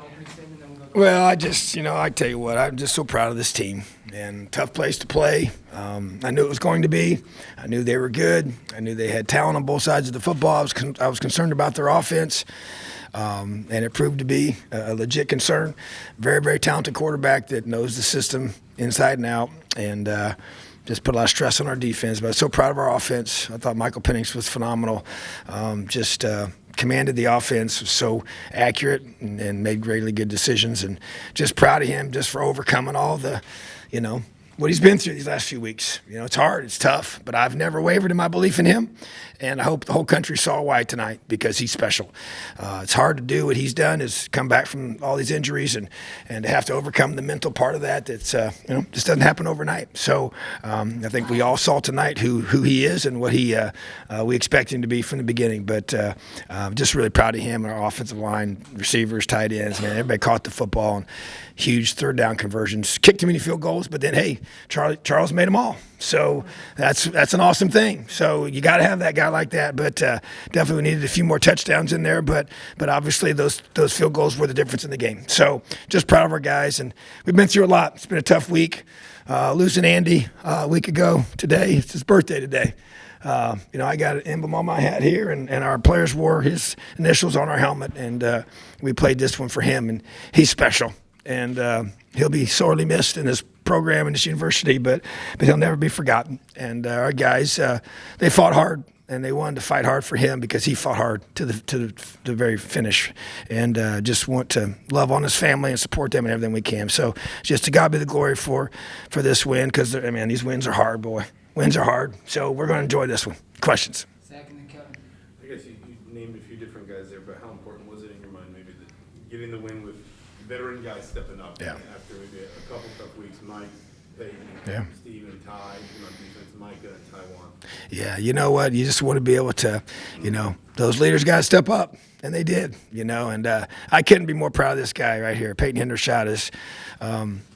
opening statement, then we'll go. Well, I tell you what, I'm just so proud of this team. And tough place to play. I knew it was going to be. I knew they were good. I knew they had talent on both sides of the football. I was concerned about their offense, and it proved to be a legit concern. Very, very talented quarterback that knows the system inside and out, and just put a lot of stress on our defense. But I'm so proud of our offense. I thought Michael Penix was phenomenal. Commanded the offense, was so accurate and made really good decisions. And just proud of him just for overcoming all the, what he's been through these last few weeks. It's hard, it's tough, but I've never wavered in my belief in him. And I hope the whole country saw why tonight, because he's special. It's hard to do what he's done, is come back from all these injuries and to have to overcome the mental part of that. That's just doesn't happen overnight. So I think we all saw tonight who he is and what we expect him to be from the beginning. But just really proud of him, our offensive line, receivers, tight ends. Man, everybody caught the football and huge third down conversions. Kicked too many field goals, but then hey, Charles made them all. So that's an awesome thing. So you got to have that guy like that. But definitely we needed a few more touchdowns in there. But obviously those field goals were the difference in the game. So just proud of our guys, and we've been through a lot. It's been a tough week. Losing Andy a week ago today. It's his birthday today. I got an emblem on my hat here, and our players wore his initials on our helmet, and we played this one for him, and he's special. And he'll be sorely missed in this program and this university, but he'll never be forgotten. And our guys, they fought hard, and they wanted to fight hard for him because he fought hard to the very finish. And just want to love on his family and support them in everything we can. So just to God be the glory for this win, because these wins are hard, boy. Wins are hard. So we're going to enjoy this one. Questions? Second and Kevin. I guess you named a few different guys there, but how important was it in your mind maybe getting the win with veteran guys stepping up after maybe a couple tough weeks? Mike, Peyton, Steven, Ty, on defense, Micah, and Taiwan. Yeah, you know what? You just want to be able to, those leaders got to step up, and they did, and I couldn't be more proud of this guy right here. Peyton Hendershot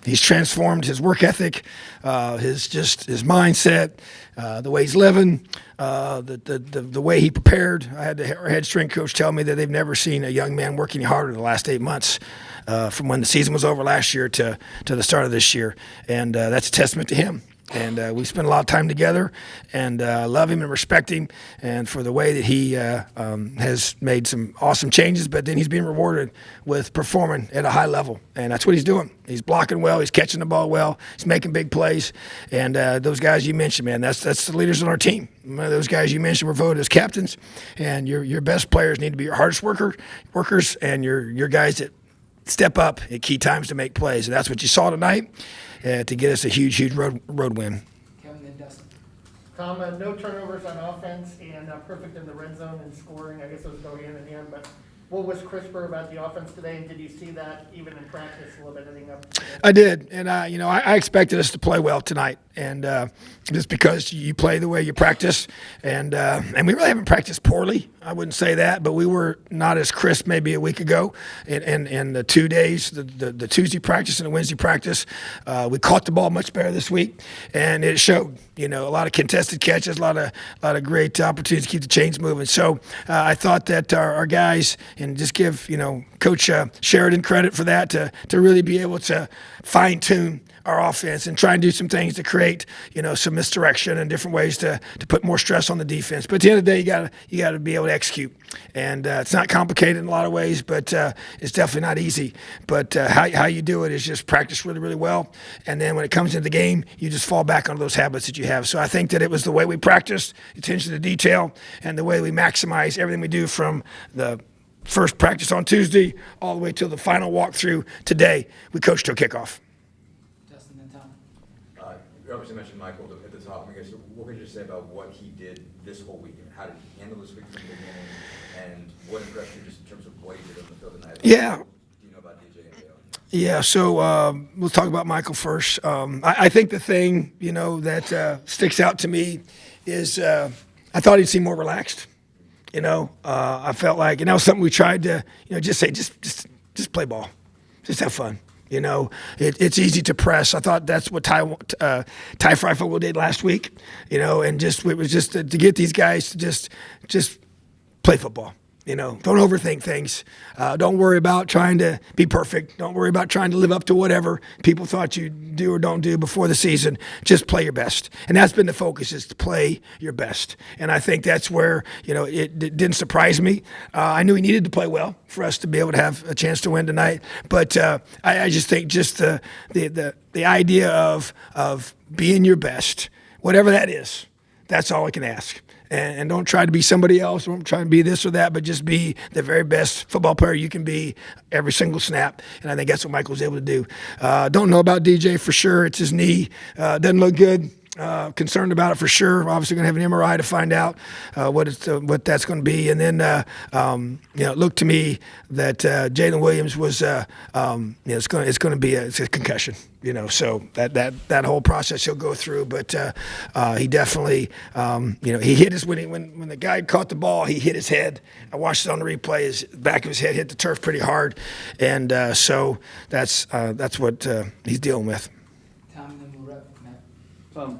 he's transformed his work ethic, his mindset, the way he's living, the way he prepared. I had our head strength coach tell me that they've never seen a young man work any harder in the last 8 months, from when the season was over last year to the start of this year, and that's a testament to him. And we spent a lot of time together, and love him and respect him, and for the way that he has made some awesome changes. But then he's being rewarded with performing at a high level, and that's what he's doing. He's blocking well, he's catching the ball well, he's making big plays. And those guys you mentioned, man, that's the leaders on our team. Those guys you mentioned were voted as captains, and your best players need to be your hardest workers, and your guys that step up at key times to make plays. And that's what you saw tonight. To get us a huge road win. Kevin, then Dustin. Tom, no turnovers on offense and perfect in the red zone and scoring. I guess those go hand in hand, but what was crisper about the offense today, and did you see that even in practice a little bit heading up? I did, and I expected us to play well tonight, and just because you play the way you practice, and we really haven't practiced poorly. I wouldn't say that, but we were not as crisp maybe a week ago. In the 2 days, the Tuesday practice and the Wednesday practice, we caught the ball much better this week, and it showed. A lot of contested catches, a lot of great opportunities to keep the chains moving. So I thought that our guys, and just give Coach Sheridan credit for that, to really be able to fine tune our offense and try and do some things to create, some misdirection and different ways to put more stress on the defense. But at the end of the day, you got to be able to execute, and it's not complicated in a lot of ways, but it's definitely not easy. But how you do it is just practice really, really well, and then when it comes into the game, you just fall back on those habits that you have. So I think that it was the way we practiced, attention to detail, and the way we maximize everything we do from the first practice on Tuesday all the way till the final walkthrough today. We coached till kickoff. Dustin, then Tom. You obviously mentioned Michael at the top. I guess, what could you say about what he did this whole weekend? How did he handle this week from the beginning? And what impressed you just in terms of what he did on the field tonight? Yeah. Do you know about DJ and Dale? Yeah, so we'll talk about Michael first. I think the thing, that sticks out to me is I thought he'd seem more relaxed. I felt like, and that was something we tried to, just say, just play ball. Just have fun. It's easy to press. I thought that's what Ty Freifogel did last week, and it was just to get these guys to just play football. Don't overthink things. Don't worry about trying to be perfect. Don't worry about trying to live up to whatever people thought you do or don't do before the season. Just play your best. And that's been the focus, is to play your best. And I think that's where, it didn't surprise me. I knew he needed to play well for us to be able to have a chance to win tonight. But I just think just the idea of being your best, whatever that is, that's all I can ask. And don't try to be somebody else. Don't try to be this or that, but just be the very best football player you can be every single snap. And I think that's what Michael was able to do. Don't know about DJ for sure. It's his knee. Doesn't look good. Concerned about it for sure. Obviously going to have an MRI to find out what that's going to be. And then it looked to me that Jalen Williams was it's going to be a concussion. So that whole process he'll go through. But he definitely he hit his when the guy caught the ball, he hit his head. I watched it on the replay. His back of his head hit the turf pretty hard, and so that's what he's dealing with. Tom, and then we'll wrap, Matt.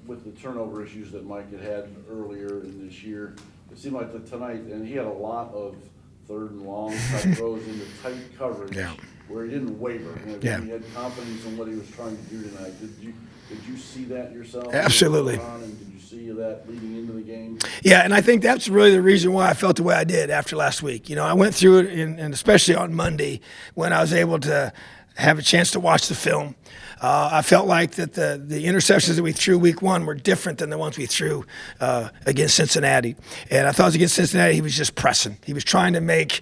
With the turnover issues that Mike had earlier in this year, it seemed like tonight, and he had a lot of third and long type throws into tight coverage, where he didn't waver. He had confidence in what he was trying to do tonight. Did you see that yourself? Absolutely. And did you see that leading into the game? Yeah, and I think that's really the reason why I felt the way I did after last week. I went through it, and especially on Monday when I was able to have a chance to watch the film. I felt like that the interceptions that we threw week one were different than the ones we threw against Cincinnati. And I thought against Cincinnati, he was just pressing. He was trying to make,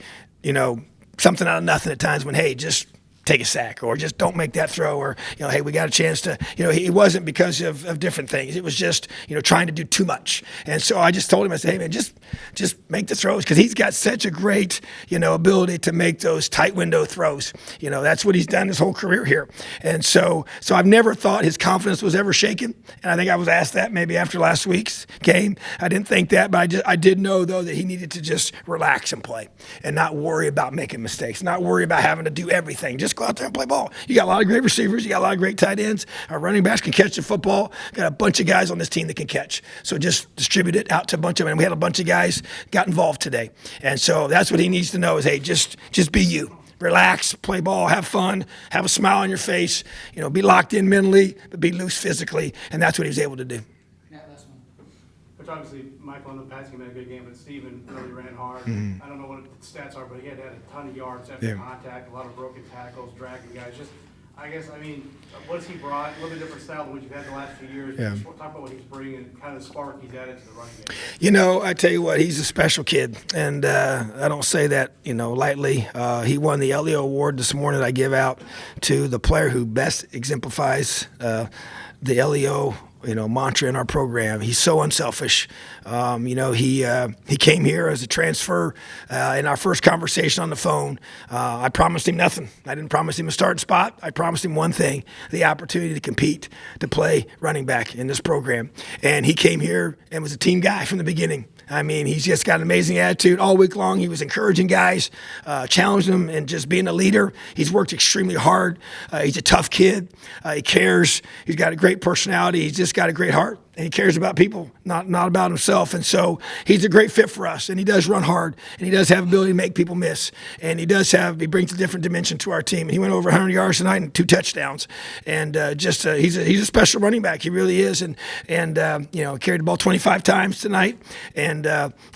something out of nothing at times when, hey, just take a sack, or just don't make that throw, or, hey, we got a chance to, it wasn't because of different things. It was just, trying to do too much. And so I just told him, I said, hey, man, just make the throws, because he's got such a great, ability to make those tight window throws. That's what he's done his whole career here. And so I've never thought his confidence was ever shaken. And I think I was asked that maybe after last week's game. I didn't think that, but I did know, though, that he needed to just relax and play and not worry about making mistakes, not worry about having to do everything. Just go out there and play ball. You got a lot of great receivers. You got a lot of great tight ends. Our running backs can catch the football. Got a bunch of guys on this team that can catch. So just distribute it out to a bunch of them. And we had a bunch of guys got involved today. And so that's what he needs to know is, hey, just be you. Relax, play ball, have fun, have a smile on your face, be locked in mentally, but be loose physically. And that's what he was able to do. Matt, last one. Which obviously, Michael, in the passing game had a good game, but Steven really ran hard. Mm-hmm. I don't know what the stats are, but he had a ton of yards after contact, a lot of broken tackles, dragging guys. What's he brought? A little bit different style than what you've had the last few years. Yeah. Just talk about what he's bringing, kind of the spark he's added to the running game. I tell you what, he's a special kid, and I don't say that, lightly. He won the Elio Award this morning that I give out to the player who best exemplifies the Elio mantra in our program. He's so unselfish. He came here as a transfer in our first conversation on the phone. I promised him nothing. I didn't promise him a starting spot. I promised him one thing, the opportunity to compete, to play running back in this program. And he came here and was a team guy from the beginning. He's just got an amazing attitude all week long. He was encouraging guys, challenging them, and just being a leader. He's worked extremely hard. He's a tough kid. He cares. He's got a great personality. He's just got a great heart. And he cares about people, not about himself. And so he's a great fit for us. And he does run hard. And he does have ability to make people miss. And he brings a different dimension to our team. And he went over 100 yards tonight and 2 touchdowns. And he's a special running back. He really is. And carried the ball 25 times tonight. And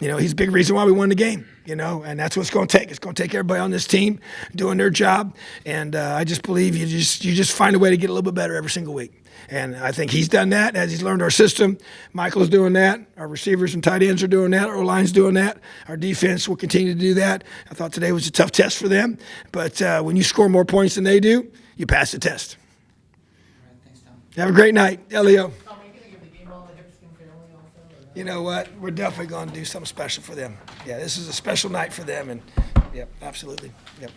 he's a big reason why we won the game. And that's what it's going to take. It's going to take everybody on this team doing their job. And I just believe you just find a way to get a little bit better every single week. And I think he's done that as he's learned our system. Michael's doing that. Our receivers and tight ends are doing that. Our line's doing that. Our defense will continue to do that. I thought today was a tough test for them. But when you score more points than they do, you pass the test. All right, thanks, Tom. Have a great night. Elio. Tom, are you gonna give the game ball to the Hipskin family also? Or no? You know what? We're definitely going to do something special for them. Yeah, this is a special night for them. And, yep, absolutely. Yep.